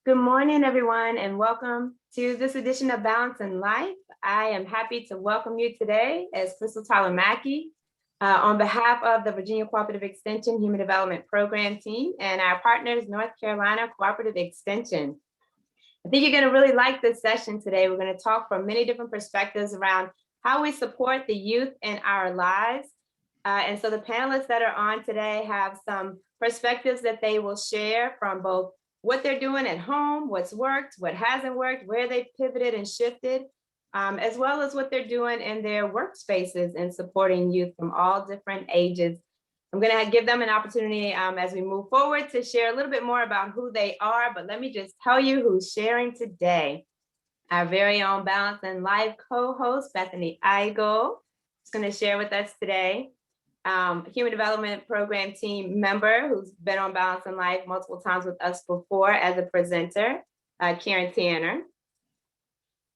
Good morning, everyone, and welcome to this edition of Balance in Life. I am happy to welcome you today as Crystal Tyler Mackey on behalf of the Virginia Cooperative Extension Human Development Program team and our partners, North Carolina Cooperative Extension. I think you're going to really like this session today. We're going to talk from many different perspectives around how we support the youth in our lives. And so the panelists that are on today have some perspectives that they will share from both what they're doing at home, what's worked, what hasn't worked, where they've pivoted and shifted, as well as what they're doing in their workspaces and supporting youth from all different ages. I'm going to give them an opportunity as we move forward to share a little bit more about who they are, but let me just tell you who's sharing today. Our very own Balance in Life co-host, Bethany Igo, is going to share with us today. Human Development Program team member who's been on Balance in Life multiple times with us before as a presenter, Karen Tanner.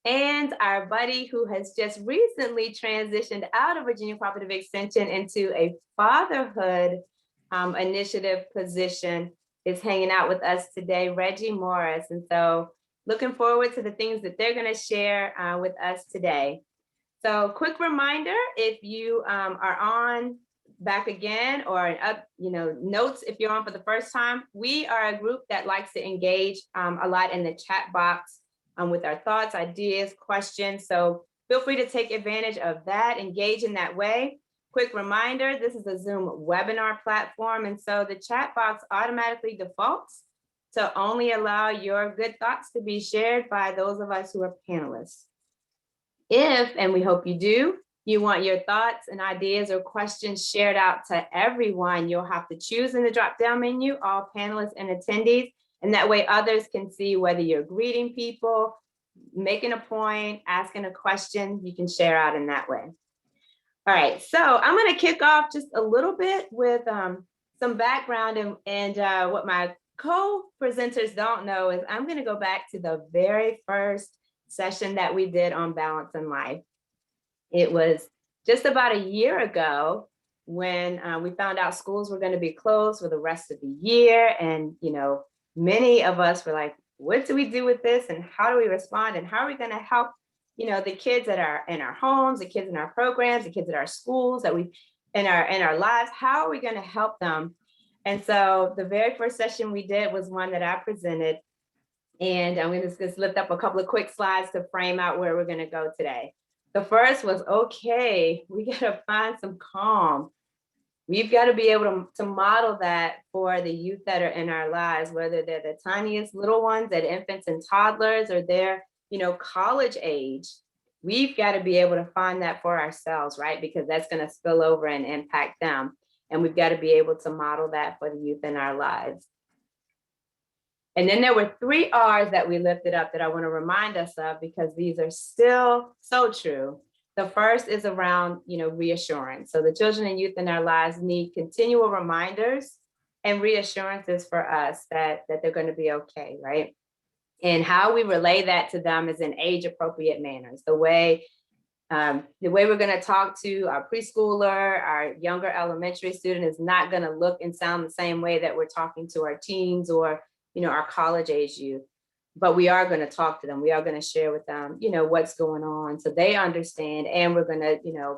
And our buddy who has just recently transitioned out of Virginia Cooperative Extension into a fatherhood initiative position is hanging out with us today, Reggie Morris. And so looking forward to the things that they're going to share with us today. So quick reminder, if you are on back again or up, notes if you're on for the first time, we are a group that likes to engage a lot in the chat box with our thoughts, ideas, questions. So feel free to take advantage of that, engage in that way. Quick reminder, this is a Zoom webinar platform. And so the chat box automatically defaults to only allow your good thoughts to be shared by those of us who are panelists. If, and we hope you do, you want your thoughts and ideas or questions shared out to everyone, you'll have to choose in the drop-down menu, all panelists and attendees, and that way others can see whether you're greeting people, making a point, asking a question, you can share out in that way. All right, so I'm gonna kick off just a little bit with some background and what my co-presenters don't know is I'm gonna go back to the very first session that we did on Balance in Life. It was just about a year ago when we found out schools were going to be closed for the rest of the year. And, many of us were like, what do we do with this? And how do we respond? And how are we going to help, the kids that are in our homes, the kids in our programs, the kids at our schools that we in our lives, how are we going to help them? And so the very first session we did was one that I presented. And I'm going to just lift up a couple of quick slides to frame out where we're going to go today. The first was, okay, we got to find some calm. We've got to be able to model that for the youth that are in our lives, whether they're the tiniest little ones, that infants and toddlers, or they're, college age. We've got to be able to find that for ourselves, right? Because that's going to spill over and impact them. And we've got to be able to model that for the youth in our lives. And then there were 3 R's that we lifted up that I want to remind us of because these are still so true. The first is around, reassurance. So the children and youth in our lives need continual reminders and reassurances for us that they're going to be okay, right? And how we relay that to them is in age-appropriate manners. The way we're going to talk to our preschooler, our younger elementary student is not going to look and sound the same way that we're talking to our teens or our college age youth, but we are going to talk to them. We are going to share with them, what's going on so they understand. And we're going to,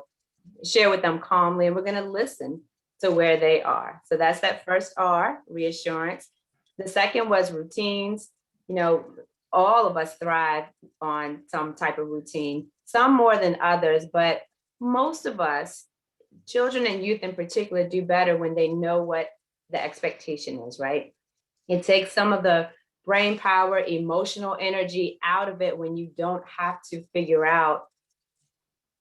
share with them calmly, and we're going to listen to where they are. So that's that first R, reassurance. The second was routines. All of us thrive on some type of routine, some more than others, but most of us, children and youth in particular, do better when they know what the expectation is, right? It takes some of the brain power, emotional energy out of it when you don't have to figure out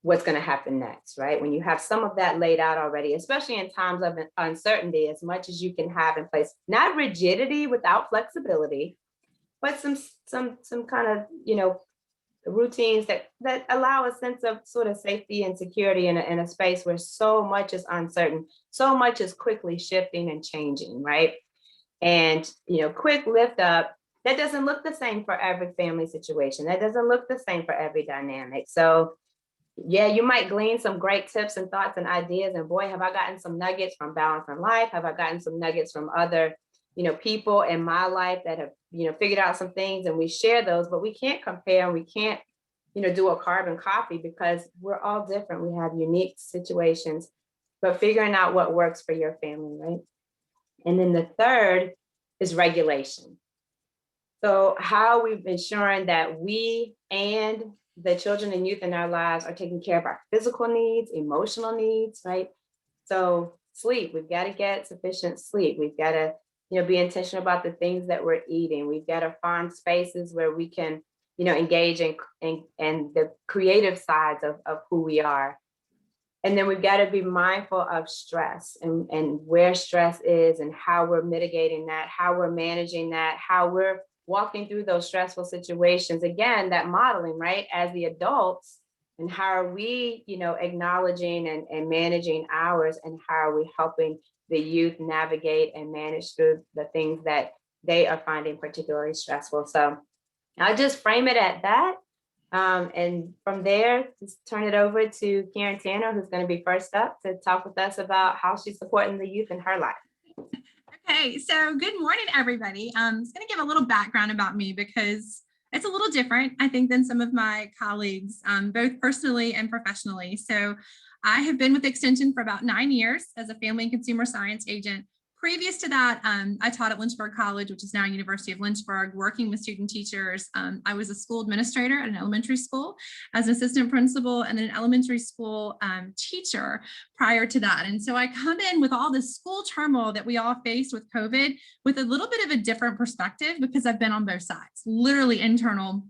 what's going to happen next, right? When you have some of that laid out already, especially in times of uncertainty, as much as you can have in place, not rigidity without flexibility, but some kind of, routines that allow a sense of sort of safety and security in a space where so much is uncertain, so much is quickly shifting and changing, right? And, quick lift up, that doesn't look the same for every family situation. That doesn't look the same for every dynamic. So yeah, you might glean some great tips and thoughts and ideas. And boy, have I gotten some nuggets from Balance in Life. Have I gotten some nuggets from other people in my life that have, figured out some things, and we share those, but we can't compare and we can't, do a carbon copy because we're all different. We have unique situations, but figuring out what works for your family, right? And then the third is regulation. So how are we ensuring that we and the children and youth in our lives are taking care of our physical needs, emotional needs, right? So sleep, we've got to get sufficient sleep. We've got to, be intentional about the things that we're eating. We've got to find spaces where we can, engage in the creative sides of who we are. And then we've got to be mindful of stress and where stress is and how we're mitigating that, how we're managing that, how we're walking through those stressful situations. Again, that modeling, right? As the adults, and how are we, acknowledging and managing ours, and how are we helping the youth navigate and manage through the things that they are finding particularly stressful. So I'll just frame it at that. And from there, just turn it over to Karen Tanner, who's going to be first up to talk with us about how she's supporting the youth in her life. Okay, so good morning, everybody. I'm just going to give a little background about me because it's a little different, I think, than some of my colleagues, both personally and professionally. So I have been with Extension for about 9 years as a family and consumer science agent. Previous to that, I taught at Lynchburg College, which is now University of Lynchburg, working with student teachers. I was a school administrator at an elementary school as an assistant principal, and then an elementary school teacher prior to that. And so I come in with all this school turmoil that we all faced with COVID with a little bit of a different perspective because I've been on both sides, literally internal,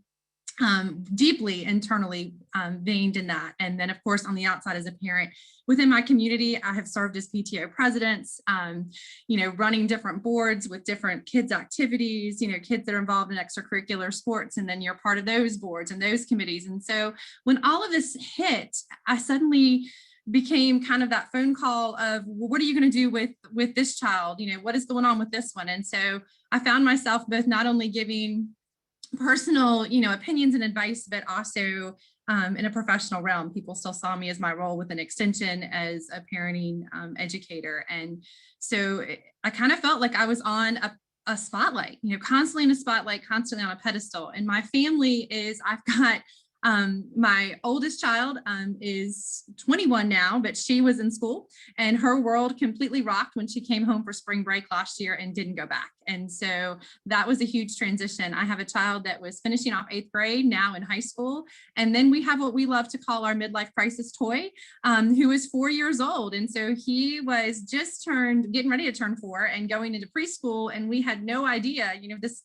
deeply internally veined in that. And then of course, on the outside as a parent within my community, I have served as PTO presidents, running different boards with different kids activities, kids that are involved in extracurricular sports, and then you're part of those boards and those committees. And so when all of this hit, I suddenly became kind of that phone call of, well, what are you going to do with this child? What is going on with this one? And so I found myself both not only giving personal, opinions and advice, but also in a professional realm. People still saw me as my role within Extension as a parenting educator. And so I kind of felt like I was on a spotlight, constantly in a spotlight, constantly on a pedestal. And my family is, I've got my oldest child is 21 now, but she was in school and her world completely rocked when she came home for spring break last year and didn't go back. And so that was a huge transition. I have a child that was finishing off 8th grade, now in high school. And then we have what we love to call our midlife crisis toy, who is 4 years old. And so he was just getting ready to turn 4 and going into preschool. And we had no idea,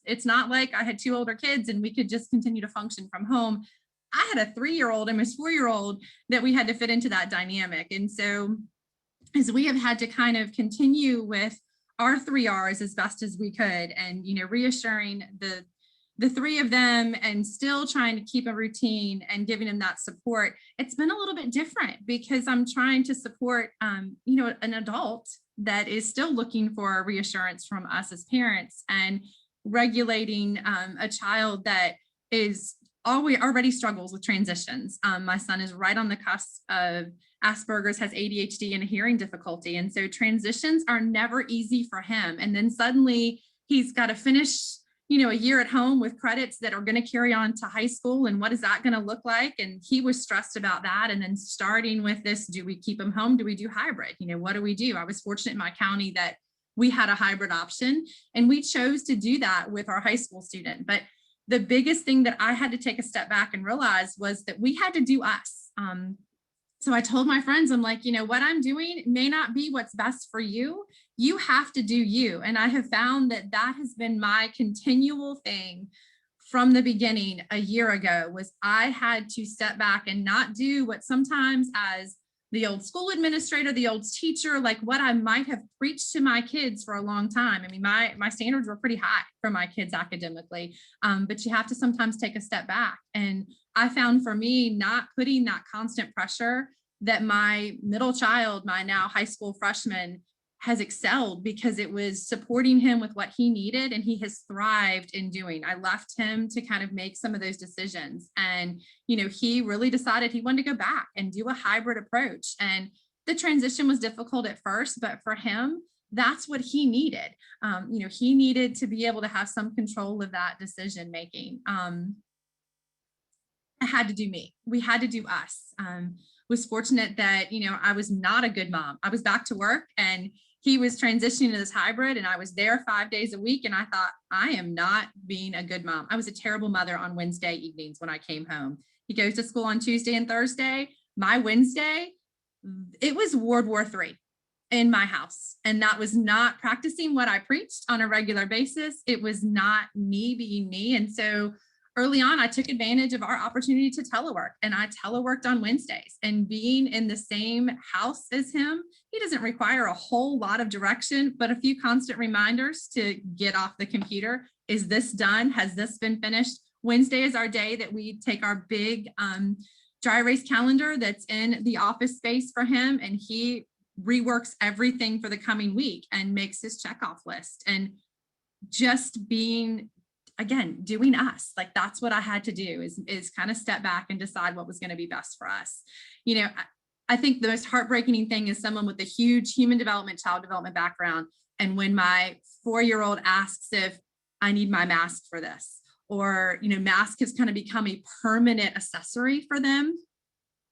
it's not like I had 2 older kids and we could just continue to function from home. I had a 3-year-old and his 4-year-old that we had to fit into that dynamic. And so as we have had to kind of continue with our 3 R's as best as we could, and, reassuring the 3 of them and still trying to keep a routine and giving them that support, it's been a little bit different because I'm trying to support, an adult that is still looking for reassurance from us as parents, and regulating a child that is already struggles with transitions. My son is right on the cusp of Asperger's, has ADHD and a hearing difficulty. And so transitions are never easy for him. And then suddenly he's got to finish, a year at home with credits that are going to carry on to high school. And what is that going to look like? And he was stressed about that. And then starting with this, do we keep him home? Do we do hybrid? What do we do? I was fortunate in my county that we had a hybrid option, and we chose to do that with our high school student. But the biggest thing that I had to take a step back and realize was that we had to do us. So I told my friends, I'm like, what I'm doing may not be what's best for you. You have to do you. And I have found that that has been my continual thing from the beginning. A year ago was I had to step back and not do what sometimes as the old school administrator, the old teacher, like what I might have preached to my kids for a long time. I mean, my standards were pretty high for my kids academically, but you have to sometimes take a step back. And I found for me, not putting that constant pressure that my middle child, my now high school freshman, has excelled, because it was supporting him with what he needed, and he has thrived in doing. I left him to kind of make some of those decisions, and he really decided he wanted to go back and do a hybrid approach. And the transition was difficult at first, but for him, that's what he needed. He needed to be able to have some control of that decision making. I had to do me. We had to do us. Was fortunate that, I was not a good mom. I was back to work and he was transitioning to this hybrid and I was there 5 days a week. And I thought, I am not being a good mom. I was a terrible mother on Wednesday evenings when I came home. He goes to school on Tuesday and Thursday. My Wednesday, it was World War III in my house. And that was not practicing what I preached on a regular basis. It was not me being me. And so early on, I took advantage of our opportunity to telework, and I teleworked on Wednesdays. And being in the same house as him, he doesn't require a whole lot of direction, but a few constant reminders to get off the computer. Is this done? Has this been finished? Wednesday is our day that we take our big dry erase calendar that's in the office space for him, and he reworks everything for the coming week and makes his checkoff list. And just being, again, doing us, like that's what I had to do is kind of step back and decide what was going to be best for us. I think the most heartbreaking thing is someone with a huge human development, child development background. And when my 4-year-old asks if I need my mask for this, or, mask has kind of become a permanent accessory for them.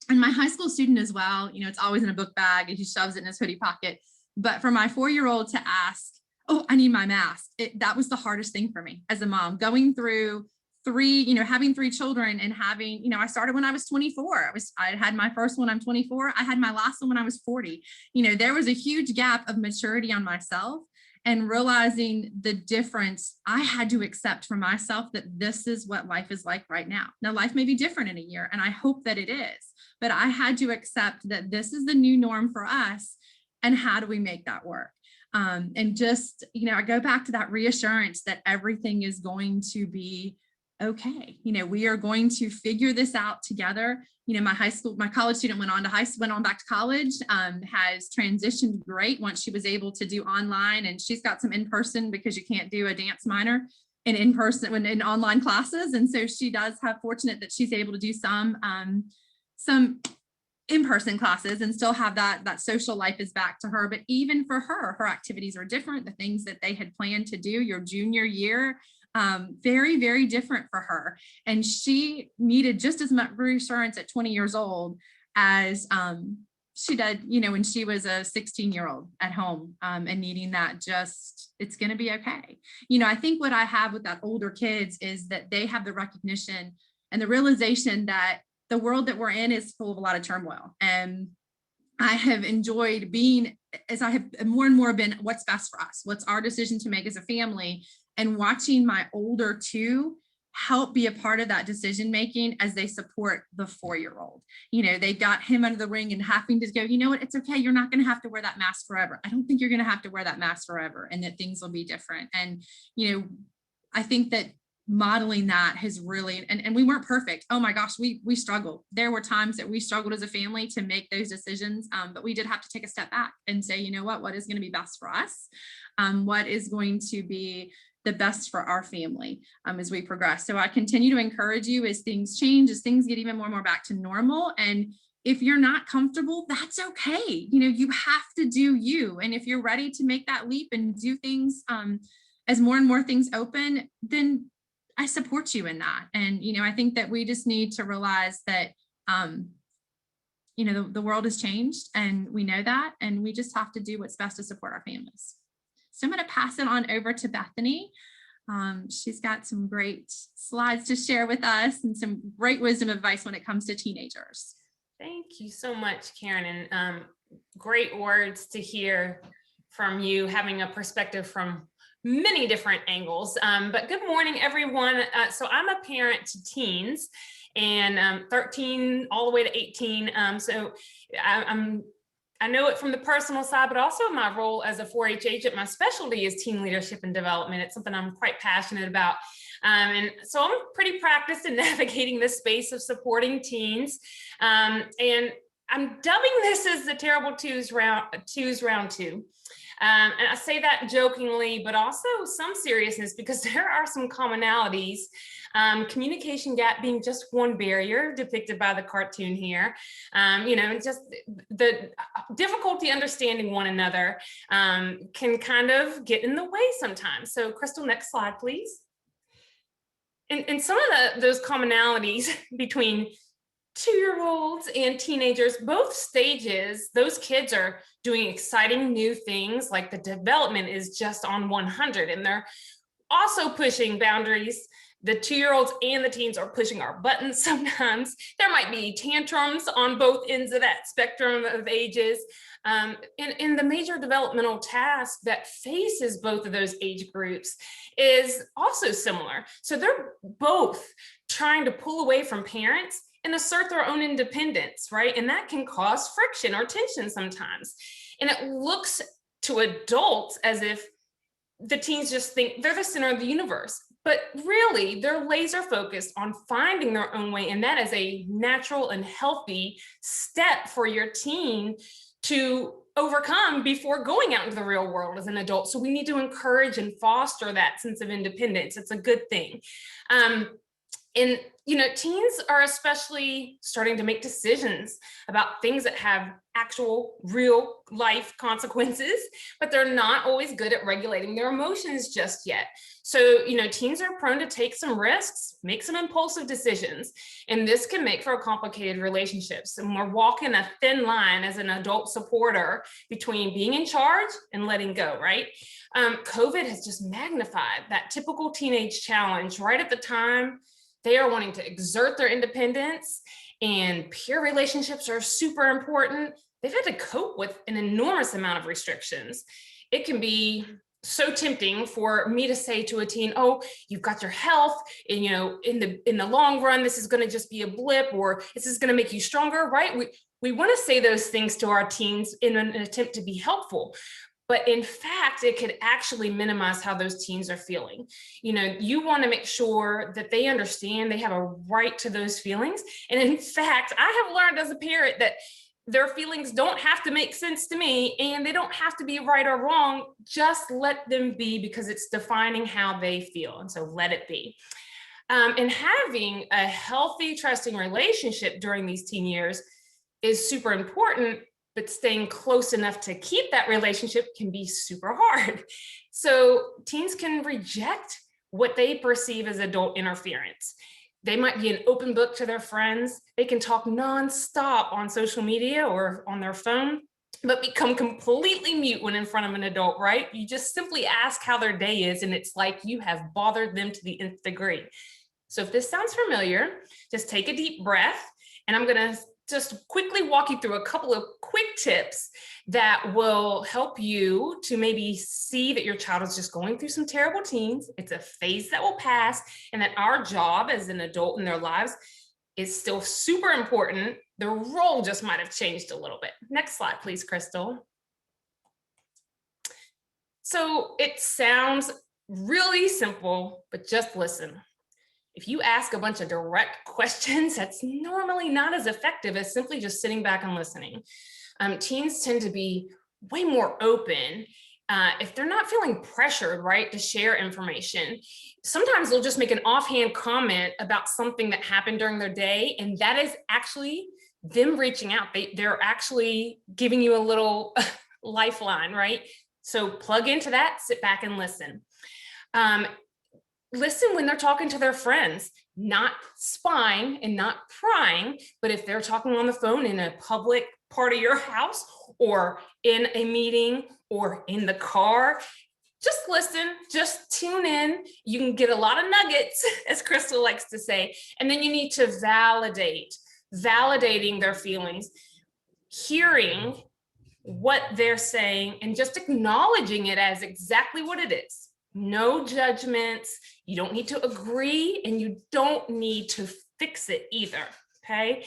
And my high school student as well, it's always in a book bag and he shoves it in his hoodie pocket. But for my 4-year-old to ask, oh, I need my mask, that was the hardest thing for me as a mom, going through having 3 children and having, I started when I was 24. I had my first one, I'm 24. I had my last one when I was 40. There was a huge gap of maturity on myself and realizing the difference I had to accept for myself, that this is what life is like right now. Now, life may be different in a year, and I hope that it is, but I had to accept that this is the new norm for us. And how do we make that work? And just, I go back to that reassurance that everything is going to be okay. We are going to figure this out together. My college student went on back to college, has transitioned great once she was able to do online, and she's got some in-person because you can't do a dance minor in online classes. And so she does have fortunate that she's able to do some in-person classes and still have that social life is back to her. But even for her activities are different. The things that they had planned to do your junior year, very, very different for her. And she needed just as much reassurance at 20 years old as she did, when she was a 16-year-old at home, and needing that it's going to be okay. I think what I have with that older kids is that they have the recognition and the realization that the world that we're in is full of a lot of turmoil. And I have enjoyed being, as I have more and more been, what's best for us, what's our decision to make as a family, and watching my older 2 help be a part of that decision making as they support the 4-year-old. They got him under the ring and having to go, you know what, it's okay. You're not going to have to wear that mask forever. I don't think you're going to have to wear that mask forever, and that things will be different. And, I think that modeling that has really, and we weren't perfect. Oh my gosh, we struggled. There were times that we struggled as a family to make those decisions, but we did have to take a step back and say, what is going to be best for us? What is going to be the best for our family as we progress? So I continue to encourage you as things change, as things get even more and more back to normal. And if you're not comfortable, that's okay. You have to do you. And if you're ready to make that leap and do things as more and more things open, then I support you in that. And, I think that we just need to realize that, the world has changed, and we know that, and we just have to do what's best to support our families. So I'm going to pass it on over to Bethany. She's got some great slides to share with us and some great wisdom advice when it comes to teenagers. Thank you so much, Karen. And great words to hear from you, having a perspective from many different angles. But good morning, everyone. So I'm a parent to teens, and 13 all the way to 18. So I know it from the personal side, but also my role as a 4-H agent. My specialty is teen leadership and development. It's something I'm quite passionate about. And so I'm pretty practiced in navigating this space of supporting teens. And I'm dubbing this as the Terrible Twos round 2. And I say that jokingly, but also some seriousness, because there are some commonalities. Communication gap being just one barrier depicted by the cartoon here. Just the difficulty understanding one another can kind of get in the way sometimes. So Crystal, next slide, please. And some of those commonalities between 2-year-olds and teenagers, both stages, those kids are doing exciting new things, like the development is just on 100, and they're also pushing boundaries. The 2-year-olds and the teens are pushing our buttons sometimes. There might be tantrums on both ends of that spectrum of ages. And the major developmental task that faces both of those age groups is also similar. So they're both trying to pull away from parents and assert their own independence, right? And that can cause friction or tension sometimes. And it looks to adults as if the teens just think they're the center of the universe. But really, they're laser focused on finding their own way. And that is a natural and healthy step for your teen to overcome before going out into the real world as an adult. So we need to encourage and foster that sense of independence. It's a good thing. And teens are especially starting to make decisions about things that have actual real life consequences, but they're not always good at regulating their emotions just yet. So, teens are prone to take some risks, make some impulsive decisions, and this can make for complicated relationships. And we're walking a thin line as an adult supporter between being in charge and letting go, right? COVID has just magnified that typical teenage challenge right at the time they are wanting to exert their independence, and peer relationships are super important. They've had to cope with an enormous amount of restrictions. It can be so tempting for me to say to a teen, oh, you've got your health, and in the long run, this is going to just be a blip, or this is going to make you stronger, right? We want to say those things to our teens in an attempt to be helpful. But in fact, it could actually minimize how those teens are feeling. You want to make sure that they understand they have a right to those feelings. And in fact, I have learned as a parent that their feelings don't have to make sense to me, and they don't have to be right or wrong. Just let them be, because it's defining how they feel. And so let it be. And having a healthy, trusting relationship during these teen years is super important, but staying close enough to keep that relationship can be super hard. So teens can reject what they perceive as adult interference. They might be an open book to their friends. They can talk nonstop on social media or on their phone, but become completely mute when in front of an adult, right? You just simply ask how their day is, and it's like you have bothered them to the nth degree. So if this sounds familiar, just take a deep breath, and I'm going to just quickly walk you through a couple of quick tips that will help you to maybe see that your child is just going through some terrible teens. It's a phase that will pass, and that our job as an adult in their lives is still super important. The role just might have changed a little bit. Next slide, please, Crystal. So it sounds really simple, but just listen. If you ask a bunch of direct questions, that's normally not as effective as simply just sitting back and listening. Teens tend to be way more open if they're not feeling pressured, right, to share information. Sometimes they'll just make an offhand comment about something that happened during their day, and that is actually them reaching out. They're actually giving you a little lifeline, right? So plug into that, sit back and listen. Listen when they're talking to their friends, not spying and not prying, but if they're talking on the phone in a public part of your house, or in a meeting, or in the car, just listen, just tune in. You can get a lot of nuggets, as Crystal likes to say, and then you need to validating their feelings, hearing what they're saying, and just acknowledging it as exactly what it is. No judgments. You don't need to agree, and you don't need to fix it either, okay?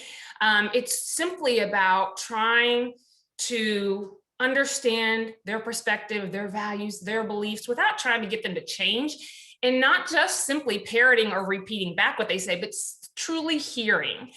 It's simply about trying to understand their perspective, their values, their beliefs, without trying to get them to change, and not just simply parroting or repeating back what they say, but truly hearing.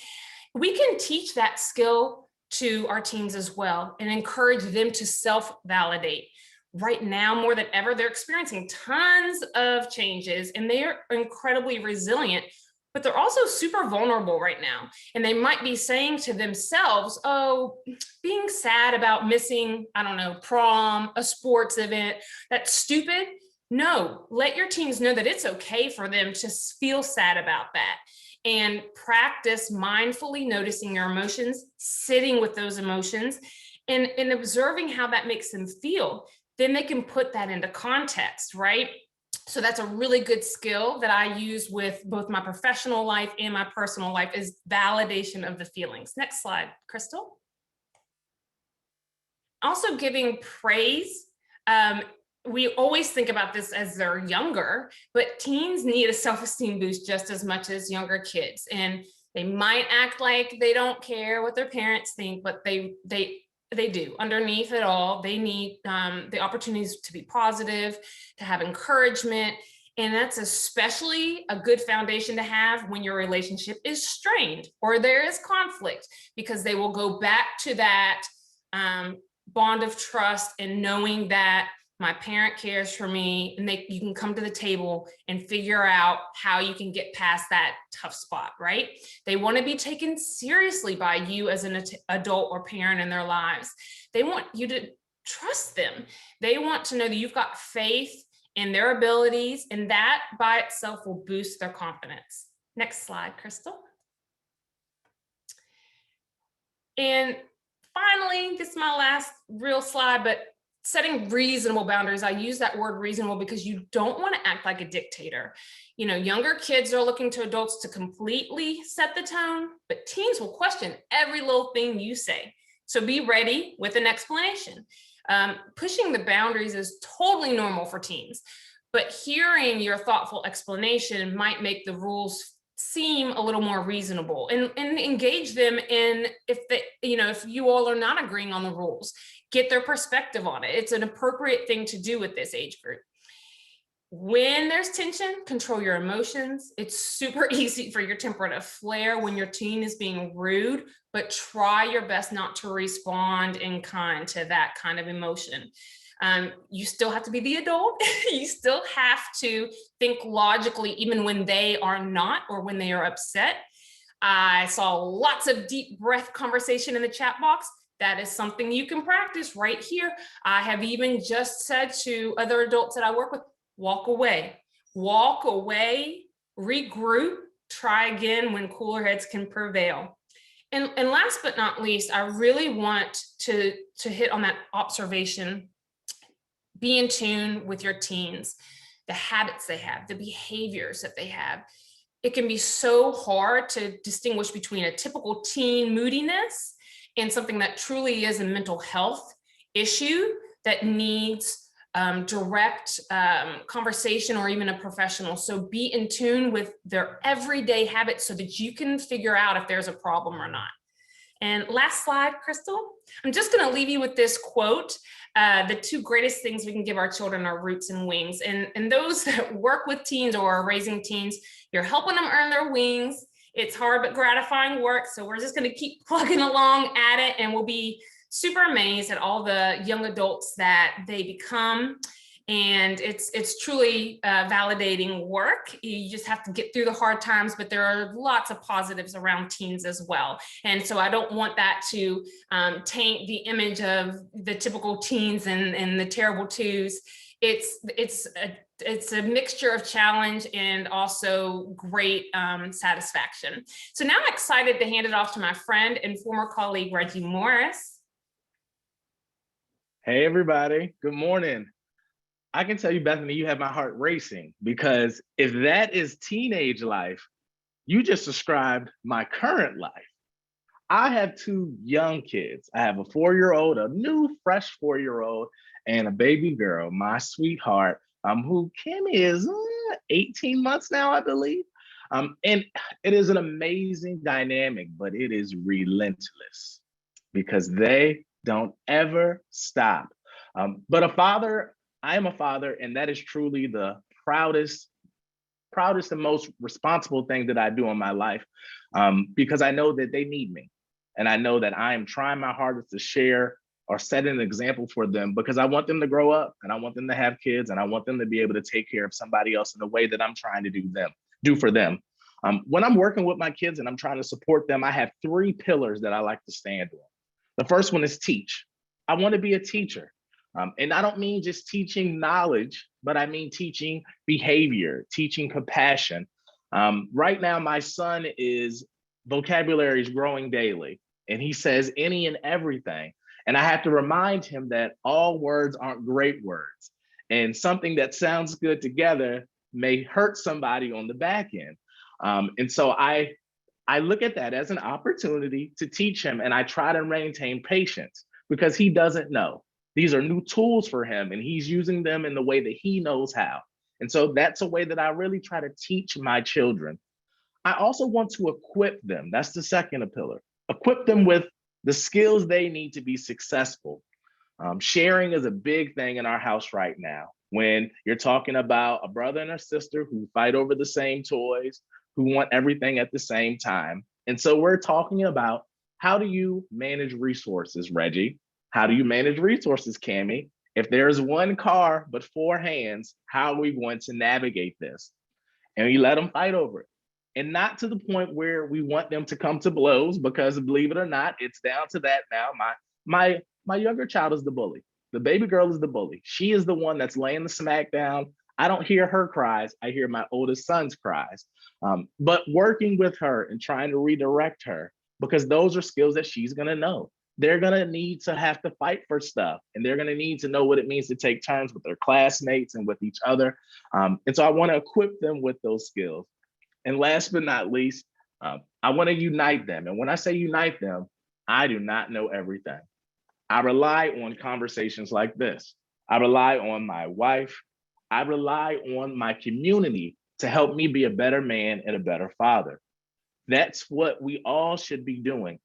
We can teach that skill to our teens as well, and encourage them to self-validate. right now more than ever, they're experiencing tons of changes and they are incredibly resilient, but they're also super vulnerable right now. And they might be saying to themselves, oh, being sad about missing, I don't know, prom, a sports event, that's stupid. No, let your teens know that it's okay for them to feel sad about that. And practice mindfully noticing your emotions, sitting with those emotions, and observing how that makes them feel. Then they can put that into context, right? So that's a really good skill that I use with both my professional life and my personal life, is validation of the feelings. Next slide, Crystal. Also giving praise. We always think about this as they're younger, but teens need a self-esteem boost just as much as younger kids. And they might act like they don't care what their parents think, but they do. Underneath it all, they need the opportunities to be positive, to have encouragement. And that's especially a good foundation to have when your relationship is strained or there is conflict, because they will go back to that bond of trust and knowing that my parent cares for me, and you can come to the table and figure out how you can get past that tough spot, right? They want to be taken seriously by you as an adult or parent in their lives. They want you to trust them. They want to know that you've got faith in their abilities, and that by itself will boost their confidence. Next slide, Crystal. And finally, this is my last real slide, but setting reasonable boundaries. I use that word reasonable because you don't want to act like a dictator. You know, younger kids are looking to adults to completely set the tone, but teens will question every little thing you say. So be ready with an explanation. Pushing the boundaries is totally normal for teens, but hearing your thoughtful explanation might make the rules seem a little more reasonable, and engage them in, if you all are not agreeing on the rules, get their perspective on it. It's an appropriate thing to do with this age group. When there's tension, control your emotions. It's super easy for your temper to flare when your teen is being rude, but try your best not to respond in kind to that kind of emotion. You still have to be the adult. You still have to think logically, even when they are not, or when they are upset. I saw lots of deep breath conversation in the chat box. That is something you can practice right here. I have even just said to other adults that I work with, walk away, regroup, try again when cooler heads can prevail. And last but not least, I really want to hit on that observation. Be in tune with your teens, the habits they have, the behaviors that they have. It can be so hard to distinguish between a typical teen moodiness and something that truly is a mental health issue that needs direct conversation or even a professional. So be in tune with their everyday habits so that you can figure out if there's a problem or not. And last slide, Crystal. I'm just going to leave you with this quote. The two greatest things we can give our children are roots and wings. And those that work with teens or are raising teens, you're helping them earn their wings. It's hard but gratifying work. So we're just going to keep plugging along at it, and we'll be super amazed at all the young adults that they become. And it's truly validating work. You just have to get through the hard times, but there are lots of positives around teens as well. And so I don't want that to taint the image of the typical teens and the terrible twos. It's a mixture of challenge and also great satisfaction. So now I'm excited to hand it off to my friend and former colleague, Reggie Morris. Hey, everybody. Good morning. I can tell you, Bethany, you have my heart racing, because if that is teenage life, you just described my current life. I have two young kids. I have a 4-year-old, a new fresh 4-year-old, and a baby girl, my sweetheart, who Kimmy is 18 months now, I believe. And it is an amazing dynamic, but it is relentless because they don't ever stop. But I am a father, and that is truly the proudest and most responsible thing that I do in my life, because I know that they need me. And I know that I am trying my hardest to share or set an example for them, because I want them to grow up and I want them to have kids and I want them to be able to take care of somebody else in the way that I'm trying to do for them. When I'm working with my kids and I'm trying to support them, I have 3 pillars that I like to stand on. The first one is teach. I want to be a teacher. And I don't mean just teaching knowledge, but I mean teaching behavior, teaching compassion. Right now, my son vocabulary is growing daily, and he says any and everything. And I have to remind him that all words aren't great words. And something that sounds good together may hurt somebody on the back end. And so I look at that as an opportunity to teach him, and I try to maintain patience because he doesn't know. These are new tools for him, and he's using them in the way that he knows how. And so that's a way that I really try to teach my children. I also want to equip them. That's the second pillar. Equip them with the skills they need to be successful. Sharing is a big thing in our house right now. When you're talking about a brother and a sister who fight over the same toys, who want everything at the same time. And so we're talking about, how do you manage resources, Reggie? How do you manage resources, Cammie? If there's one car but 4 hands, how are we going to navigate this? And we let them fight over it. And not to the point where we want them to come to blows, because believe it or not, it's down to that now. My younger child is the bully. The baby girl is the bully. She is the one that's laying the smack down. I don't hear her cries. I hear my oldest son's cries. But working with her and trying to redirect her, because those are skills that she's going to know. They're going to need to have to fight for stuff, and they're going to need to know what it means to take turns with their classmates and with each other. And so I want to equip them with those skills. And last but not least, I want to unite them. And when I say unite them, I do not know everything. I rely on conversations like this. I rely on my wife. I rely on my community to help me be a better man and a better father. That's what we all should be doing.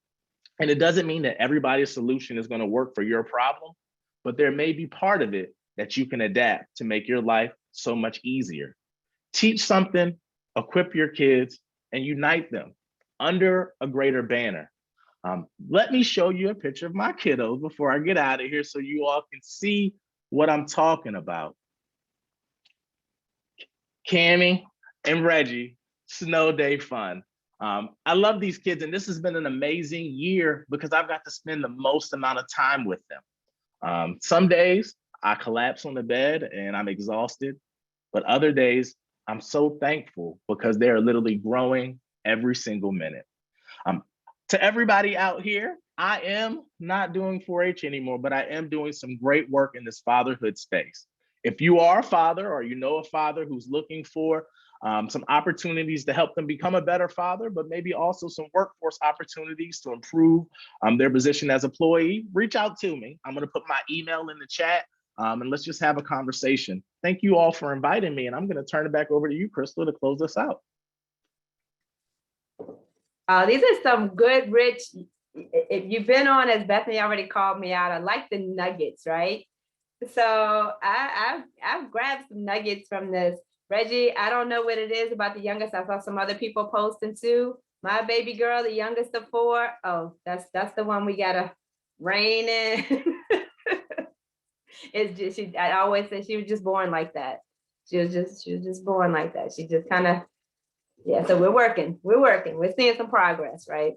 And it doesn't mean that everybody's solution is going to work for your problem, but there may be part of it that you can adapt to make your life so much easier. Teach something, equip your kids, and unite them under a greater banner. Let me show you a picture of my kiddos before I get out of here so you all can see what I'm talking about. Cammie and Reggie, snow day fun. I love these kids, and this has been an amazing year because I've got to spend the most amount of time with them. Some days I collapse on the bed and I'm exhausted, but other days I'm so thankful because they're literally growing every single minute. To everybody out here, I am not doing 4-H anymore, but I am doing some great work in this fatherhood space. If you are a father or you know a father who's looking for some opportunities to help them become a better father, but maybe also some workforce opportunities to improve their position as employee, reach out to me. I'm going to put my email in the chat, and let's just have a conversation. Thank you all for inviting me, and I'm going to turn it back over to you, Crystal, to close us out. These are some good, rich, if you've been on, as Bethany already called me out, I like the nuggets, right? So I've grabbed some nuggets from this. Reggie, I don't know what it is about the youngest. I saw some other people posting too. My baby girl, the youngest of 4. Oh, that's the one we gotta rein in. It's just, I always say she was just born like that. She was just born like that. She just kind of, yeah. So we're working. We're seeing some progress, right?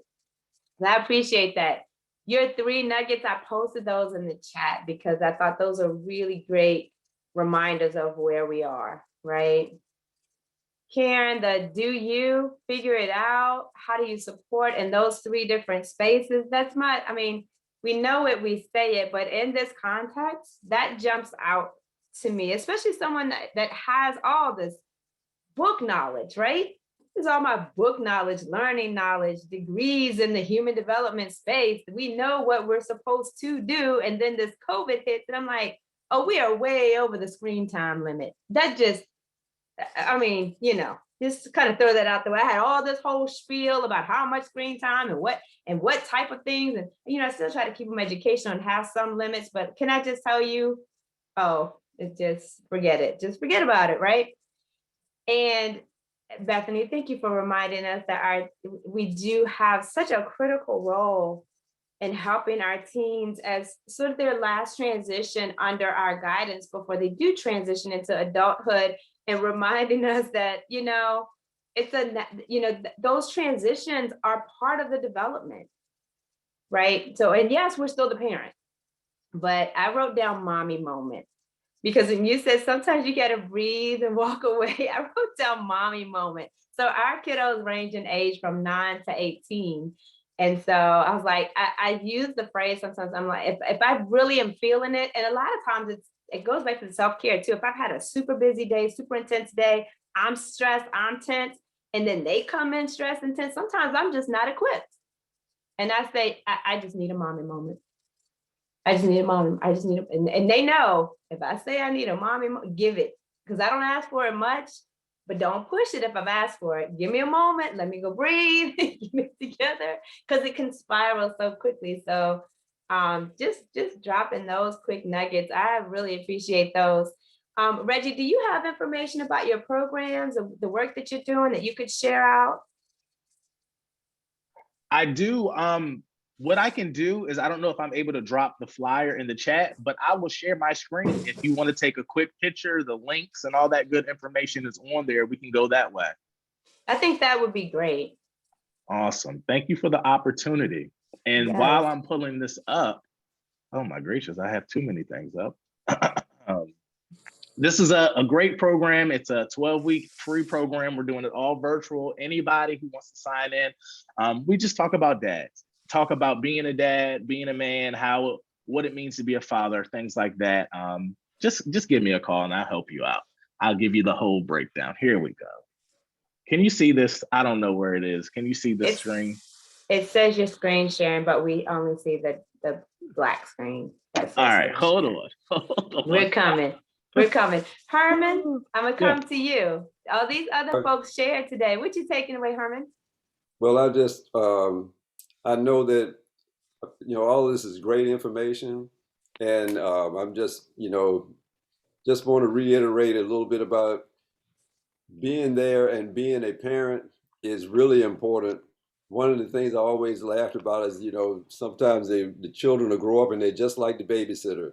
And I appreciate that. Your 3 nuggets, I posted those in the chat because I thought those are really great reminders of where we are, right? Karen, the do you figure it out? How do you support in those 3 different spaces? That's I mean, we know it, we say it, but in this context, that jumps out to me, especially someone that has all this book knowledge, right? This is all my book knowledge, learning knowledge, degrees in the human development space. We know what we're supposed to do. And then this COVID hits and I'm like, oh, we are way over the screen time limit. That just, I mean, just kind of throw that out there. I had all this whole spiel about how much screen time and what type of things. And, I still try to keep them educational and have some limits, but can I just tell you, forget it. Just forget about it, right? And Bethany, thank you for reminding us that we do have such a critical role and helping our teens as sort of their last transition under our guidance before they do transition into adulthood, and reminding us that, those transitions are part of the development, right? So, and yes, we're still the parent, but I wrote down mommy moment, because when you said sometimes you got to breathe and walk away, I wrote down mommy moment. So our kiddos range in age from 9 to 18. And so I was like, I use the phrase sometimes. I'm like, if I really am feeling it, and a lot of times it goes back to the self-care too. If I've had a super busy day, super intense day, I'm stressed, I'm tense, and then they come in stressed and tense, sometimes I'm just not equipped. And I say, I just need a mommy moment. I just need a mommy. I just need a, and they know if I say I need a mommy, give it. Because I don't ask for it much, but don't push it if I've asked for it. Give me a moment. Let me go breathe. Get it together, because it can spiral so quickly. So just dropping those quick nuggets. I really appreciate those. Reggie, do you have information about your programs, the work that you're doing that you could share out? I do. What I can do is, I don't know if I'm able to drop the flyer in the chat, but I will share my screen. If you want to take a quick picture, the links and all that good information is on there. We can go that way. I think that would be great. Awesome. Thank you for the opportunity. And Yes. while I'm pulling this up, oh my gracious, I have too many things up. This is a great program. It's a 12-week free program. We're doing it all virtual. Anybody who wants to sign in, we just talk about dads, talk about being a dad, being a man, what it means to be a father, things like that. Just give me a call and I'll help you out. I'll give you the whole breakdown. Here we go. Can you see this? I don't know where it is. Can you see the screen? It says your screen sharing, but we only see the black screen. All right, hold on. We're coming. We're coming. Herman, I'm gonna come to you. All these other folks shared today. What you taking away, Herman? Well, I just, I know that, all of this is great information. And I'm just, just want to reiterate a little bit about being there, and being a parent is really important. One of the things I always laughed about is, sometimes the children will grow up and they're just like the babysitter,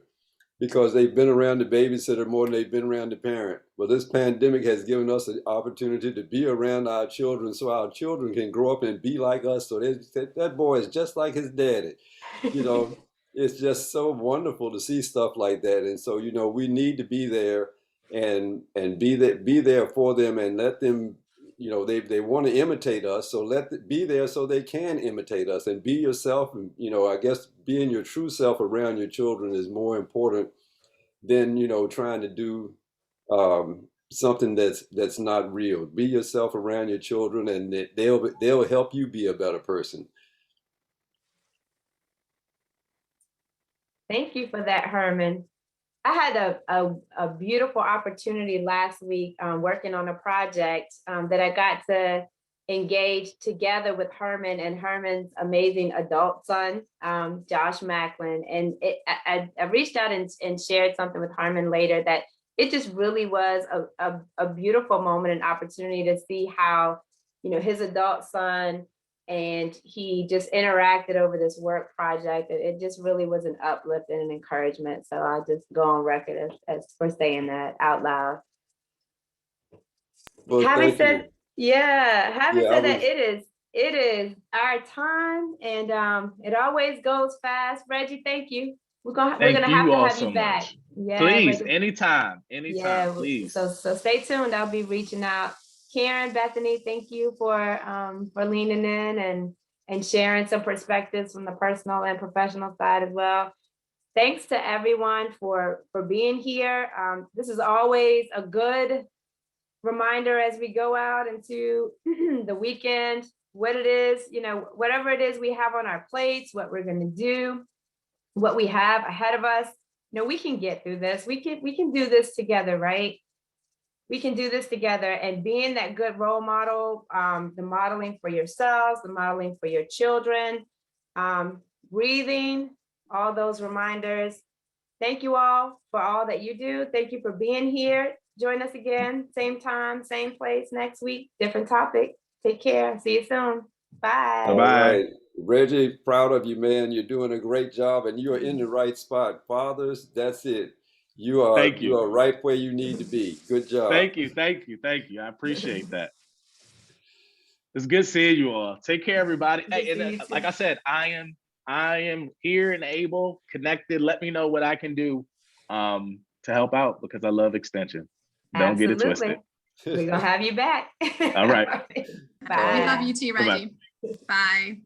because they've been around the babysitter more than they've been around the parent. Well, this pandemic has given us an opportunity to be around our children, so our children can grow up and be like us. So that boy is just like his daddy. It's just so wonderful to see stuff like that. And so, we need to be there and be there for them, and let them, they want to imitate us. So be there so they can imitate us, and be yourself. And, I guess being your true self around your children is more important than, trying to do something that's not real. Be yourself around your children, and they'll help you be a better person. Thank you for that, Herman. I had a beautiful opportunity last week working on a project that I got to engage together with Herman and Herman's amazing adult son, Josh Macklin. And I reached out and shared something with Herman later, that it just really was a beautiful moment and opportunity to see how, his adult son and he just interacted over this work project. It just really was an uplift and an encouragement. So I'll just go on record as for saying that out loud. Well, having said that, it is our time, and it always goes fast. Reggie, thank you. We're gonna have to have you back. Yeah, please, Reggie. anytime, please. So stay tuned. I'll be reaching out. Karen, Bethany, thank you for leaning in and sharing some perspectives from the personal and professional side as well. Thanks to everyone for being here. This is always a good reminder as we go out into the weekend, what it is, whatever it is we have on our plates, what we're going to do, what we have ahead of us. We can get through this. We can do this together, right? We can do this together, and being that good role model, the modeling for yourselves, the modeling for your children, breathing, all those reminders. Thank you all for all that you do. Thank you for being here. Join us again, same time, same place next week, different topic. Take care. See you soon. Bye. All Bye-bye. right. Reggie, proud of you, man. You're doing a great job and you are in the right spot. Fathers, that's it. Thank You you. are right where you need to be. Good job. Thank you. Thank you. Thank you. I appreciate that. It's good seeing you all. Take care, everybody. Good Hey, to and see you like too. I said, I am here and able, connected. Let me know what I can do to help out because I love extension. Don't get it twisted. Absolutely. We're gonna have you back. All right. We love Bye. you too, Bye-bye. Reggie. Bye.